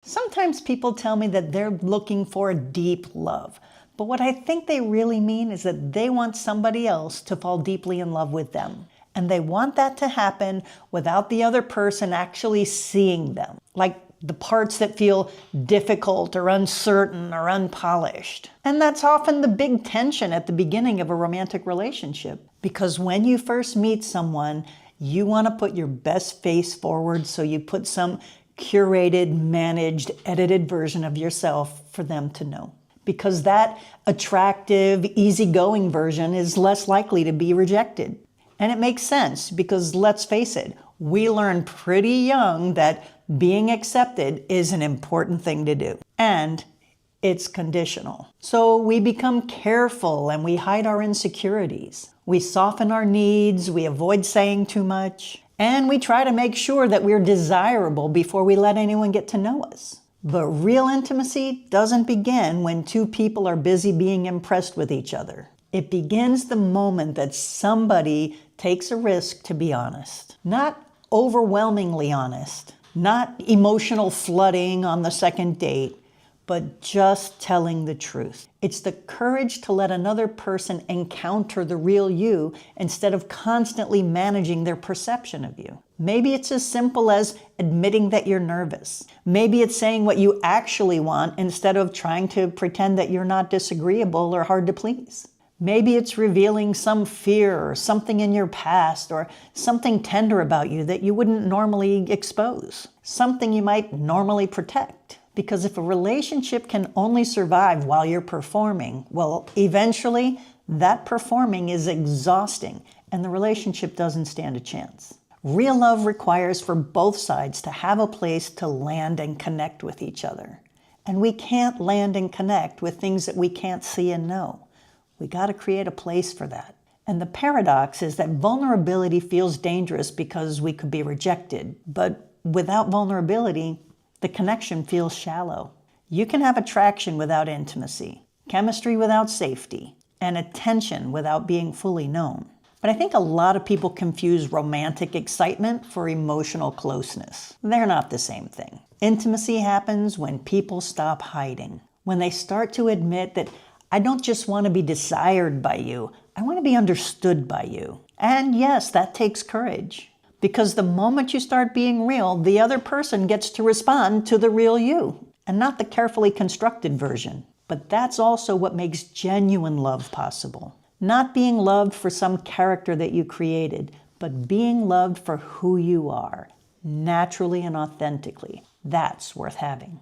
Sometimes people tell me that they're looking for deep love, but what I think they really mean is that they want somebody else to fall deeply in love with them. And they want that to happen without the other person actually seeing them, like the parts that feel difficult or uncertain or unpolished. And that's often the big tension at the beginning of a romantic relationship. Because when you first meet someone, you want to put your best face forward, so you put some curated, managed, edited version of yourself for them to know. Because that attractive, easygoing version is less likely to be rejected. And it makes sense because, let's face it, we learn pretty young that being accepted is an important thing to do. And it's conditional. So we become careful and we hide our insecurities. We soften our needs, we avoid saying too much, and we try to make sure that we're desirable before we let anyone get to know us. But real intimacy doesn't begin when two people are busy being impressed with each other. It begins the moment that somebody takes a risk to be honest. Not overwhelmingly honest, not emotional flooding on the second date, but just telling the truth. It's the courage to let another person encounter the real you instead of constantly managing their perception of you. Maybe it's as simple as admitting that you're nervous. Maybe it's saying what you actually want instead of trying to pretend that you're not disagreeable or hard to please. Maybe it's revealing some fear or something in your past or something tender about you that you wouldn't normally expose, something you might normally protect. Because if a relationship can only survive while you're performing, well, eventually that performing is exhausting and the relationship doesn't stand a chance. Real love requires for both sides to have a place to land and connect with each other. And we can't land and connect with things that we can't see and know. We got to create a place for that. And the paradox is that vulnerability feels dangerous because we could be rejected. But without vulnerability, the connection feels shallow. You can have attraction without intimacy, chemistry without safety, and attention without being fully known. But I think a lot of people confuse romantic excitement for emotional closeness. They're not the same thing. Intimacy happens when people stop hiding, when they start to admit that I don't just want to be desired by you, I want to be understood by you. And yes, that takes courage. Because the moment you start being real, the other person gets to respond to the real you, and not the carefully constructed version. But that's also what makes genuine love possible. Not being loved for some character that you created, but being loved for who you are, naturally and authentically. That's worth having.